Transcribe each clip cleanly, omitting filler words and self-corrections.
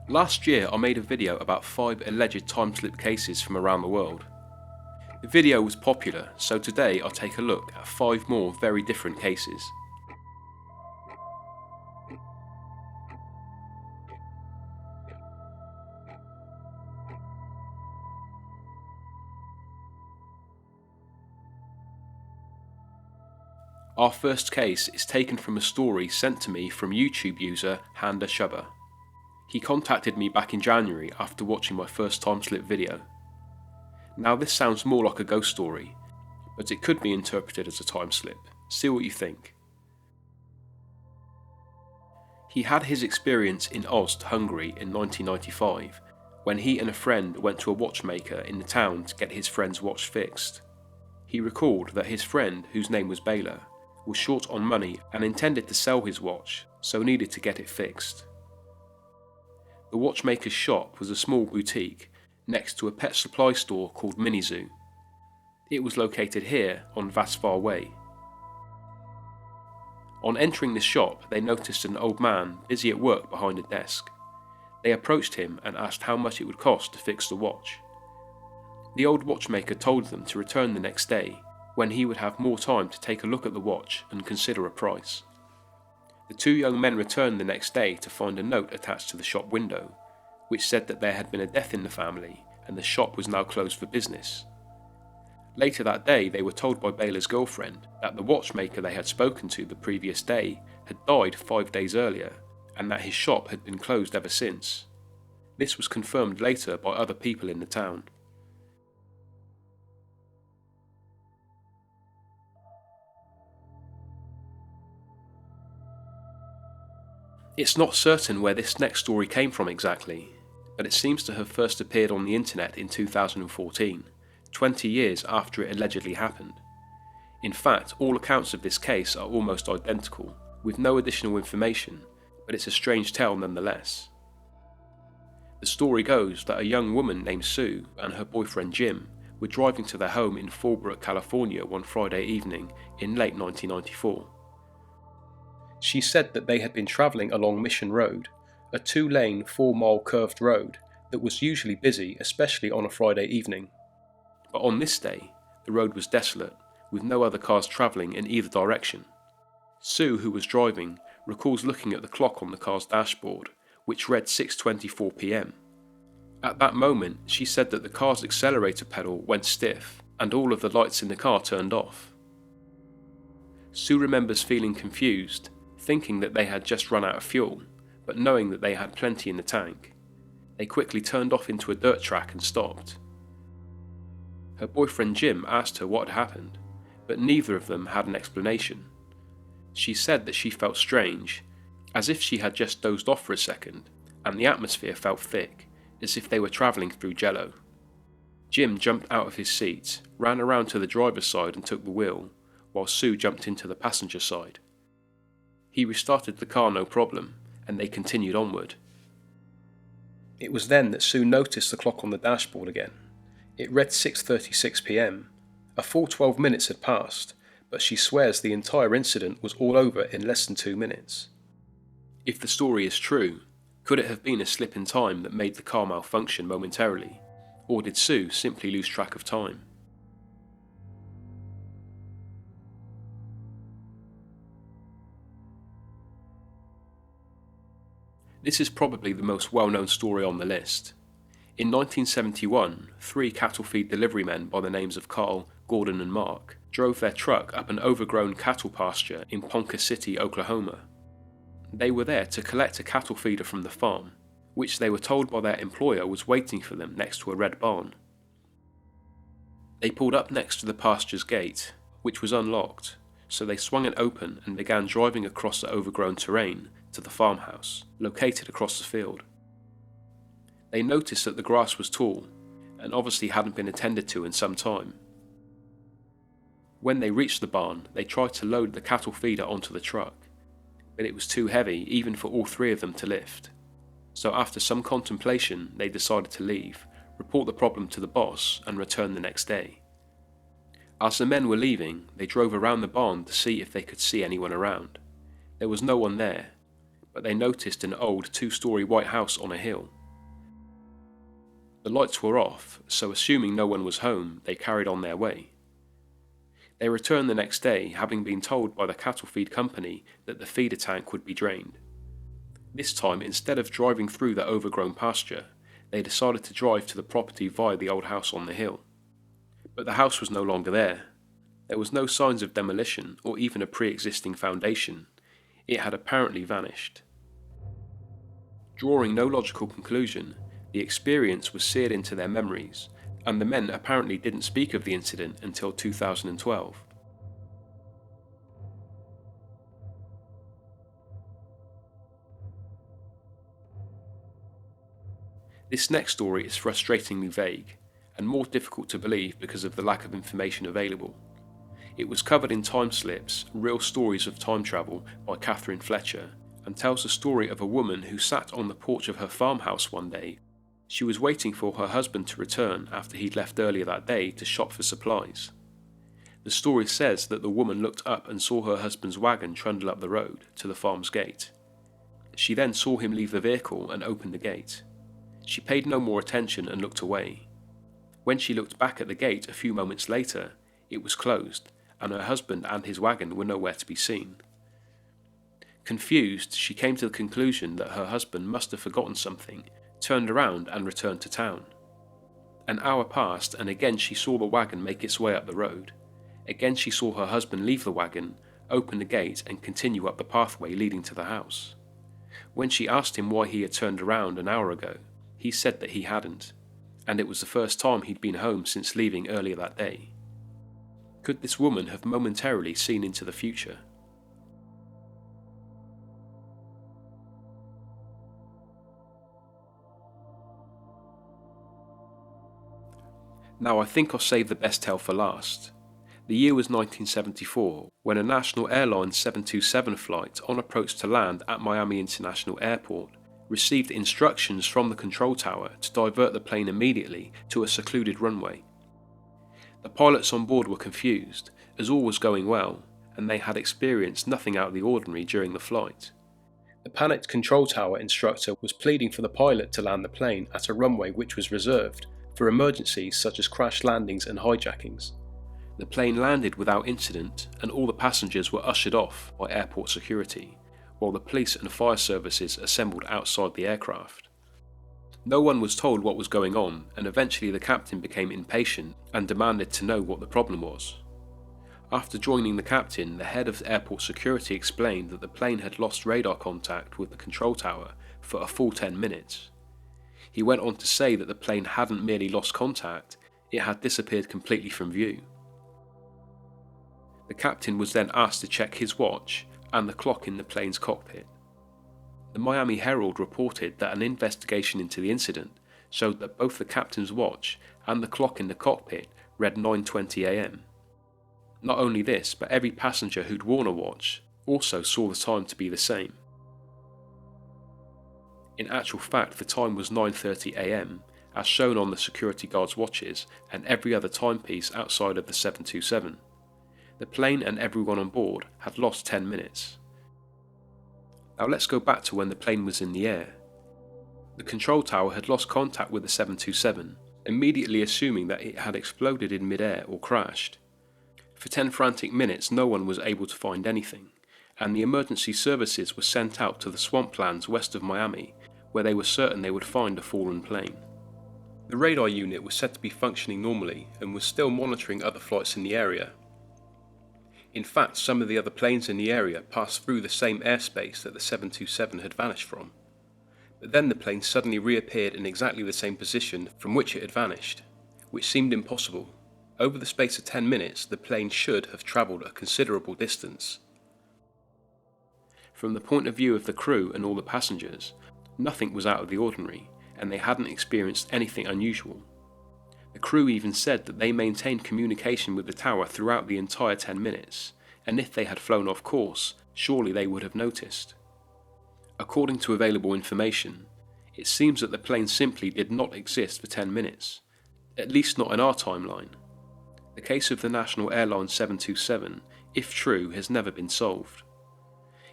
Last year I made a video about 5 alleged time slip cases from around the world. The video was popular, so today I'll take a look at 5 more very different cases. Our first case is taken from a story sent to me from YouTube user Handa Shubba. He contacted me back in January after watching my first time slip video. Now this sounds more like a ghost story, but it could be interpreted as a time slip. See what you think. He had his experience in Ózd, Hungary in 1995, when he and a friend went to a watchmaker in the town to get his friend's watch fixed. He recalled that his friend, whose name was Bela, was short on money and intended to sell his watch, so needed to get it fixed. The watchmaker's shop was a small boutique next to a pet supply store called Minizoo. It was located here on Vasvar Way. On entering the shop, they noticed an old man busy at work behind a desk. They approached him and asked how much it would cost to fix the watch. The old watchmaker told them to return the next day, when he would have more time to take a look at the watch and consider a price. The 2 young men returned the next day to find a note attached to the shop window, which said that there had been a death in the family and the shop was now closed for business. Later that day, they were told by Bela's girlfriend that the watchmaker they had spoken to the previous day had died 5 days earlier, and that his shop had been closed ever since. This was confirmed later by other people in the town. It's not certain where this next story came from exactly, but it seems to have first appeared on the internet in 2014, 20 years after it allegedly happened. In fact, all accounts of this case are almost identical, with no additional information, but it's a strange tale nonetheless. The story goes that a young woman named Sue and her boyfriend Jim were driving to their home in Fallbrook, California one Friday evening in late 1994. She said that they had been travelling along Mission Road, a 2-lane, 4-mile curved road that was usually busy, especially on a Friday evening. But on this day, the road was desolate, with no other cars travelling in either direction. Sue, who was driving, recalls looking at the clock on the car's dashboard, which read 6:24 p.m. At that moment, she said that the car's accelerator pedal went stiff, and all of the lights in the car turned off. Sue remembers feeling confused, thinking that they had just run out of fuel, but knowing that they had plenty in the tank. They quickly turned off into a dirt track and stopped. Her boyfriend Jim asked her what had happened, but neither of them had an explanation. She said that she felt strange, as if she had just dozed off for a second, and the atmosphere felt thick, as if they were travelling through jello. Jim jumped out of his seat, ran around to the driver's side and took the wheel, while Sue jumped into the passenger side. He restarted the car no problem, and they continued onward. It was then that Sue noticed the clock on the dashboard again. It read 6:36 p.m. A full 12 minutes had passed, but she swears the entire incident was all over in less than 2 minutes. If the story is true, could it have been a slip in time that made the car malfunction momentarily, or did Sue simply lose track of time? This is probably the most well-known story on the list. In 1971, 3 cattle feed delivery men by the names of Carl, Gordon and Mark drove their truck up an overgrown cattle pasture in Ponca City, Oklahoma. They were there to collect a cattle feeder from the farm, which they were told by their employer was waiting for them next to a red barn. They pulled up next to the pasture's gate, which was unlocked, so they swung it open and began driving across the overgrown terrain to the farmhouse, located across the field. They noticed that the grass was tall, and obviously hadn't been attended to in some time. When they reached the barn, they tried to load the cattle feeder onto the truck, but it was too heavy even for all 3 of them to lift. So after some contemplation, they decided to leave, report the problem to the boss, and return the next day. As the men were leaving, they drove around the barn to see if they could see anyone around. There was no one there, but they noticed an old 2-story white house on a hill. The lights were off, so assuming no one was home, they carried on their way. They returned the next day, having been told by the cattle feed company that the feeder tank would be drained. This time, instead of driving through the overgrown pasture, they decided to drive to the property via the old house on the hill. But the house was no longer there. There was no signs of demolition or even a pre-existing foundation. It had apparently vanished. Drawing no logical conclusion, the experience was seared into their memories, and the men apparently didn't speak of the incident until 2012. This next story is frustratingly vague, and more difficult to believe because of the lack of information available. It was covered in Time Slips, Real Stories of Time Travel by Catherine Fletcher, and tells the story of a woman who sat on the porch of her farmhouse one day. She was waiting for her husband to return after he'd left earlier that day to shop for supplies. The story says that the woman looked up and saw her husband's wagon trundle up the road to the farm's gate. She then saw him leave the vehicle and open the gate. She paid no more attention and looked away. When she looked back at the gate a few moments later, it was closed, and her husband and his wagon were nowhere to be seen. Confused, she came to the conclusion that her husband must have forgotten something, turned around and returned to town. An hour passed, and again she saw the wagon make its way up the road. Again she saw her husband leave the wagon, open the gate and continue up the pathway leading to the house. When she asked him why he had turned around an hour ago, he said that he hadn't, and it was the first time he'd been home since leaving earlier that day. Could this woman have momentarily seen into the future? Now I think I'll save the best tale for last. The year was 1974, when a National Airlines 727 flight en approach to land at Miami International Airport received instructions from the control tower to divert the plane immediately to a secluded runway. The pilots on board were confused, as all was going well, and they had experienced nothing out of the ordinary during the flight. The panicked control tower instructor was pleading for the pilot to land the plane at a runway which was reserved for emergencies such as crash landings and hijackings. The plane landed without incident, and all the passengers were ushered off by airport security, while the police and fire services assembled outside the aircraft. No one was told what was going on, and eventually the captain became impatient and demanded to know what the problem was. After joining the captain, the head of airport security explained that the plane had lost radar contact with the control tower for a full 10 minutes. He went on to say that the plane hadn't merely lost contact, it had disappeared completely from view. The captain was then asked to check his watch and the clock in the plane's cockpit. The Miami Herald reported that an investigation into the incident showed that both the captain's watch and the clock in the cockpit read 9:20 a.m. Not only this, but every passenger who'd worn a watch also saw the time to be the same. In actual fact, the time was 9:30 a.m, as shown on the security guard's watches and every other timepiece outside of the 727. The plane and everyone on board had lost 10 minutes. Now let's go back to when the plane was in the air. The control tower had lost contact with the 727, immediately assuming that it had exploded in mid-air or crashed. For 10 frantic minutes no one was able to find anything, and the emergency services were sent out to the swamplands west of Miami, where they were certain they would find a fallen plane. The radar unit was said to be functioning normally and was still monitoring other flights in the area. In fact, some of the other planes in the area passed through the same airspace that the 727 had vanished from. But then the plane suddenly reappeared in exactly the same position from which it had vanished, which seemed impossible. Over the space of 10 minutes, the plane should have travelled a considerable distance. From the point of view of the crew and all the passengers, nothing was out of the ordinary, and they hadn't experienced anything unusual. The crew even said that they maintained communication with the tower throughout the entire 10 minutes, and if they had flown off course, surely they would have noticed. According to available information, it seems that the plane simply did not exist for 10 minutes, at least not in our timeline. The case of the National Airlines 727, if true, has never been solved.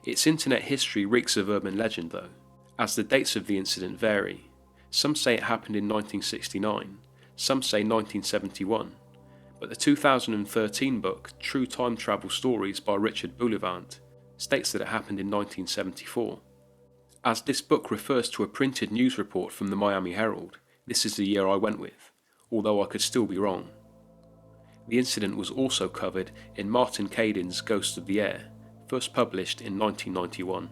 Its internet history reeks of urban legend though, as the dates of the incident vary. Some say it happened in 1969, some say 1971, but the 2013 book True Time Travel Stories by Richard Boulevant states that it happened in 1974. As this book refers to a printed news report from the Miami Herald, this is the year I went with, although I could still be wrong. The incident was also covered in Martin Caidin's Ghost of the Air, first published in 1991.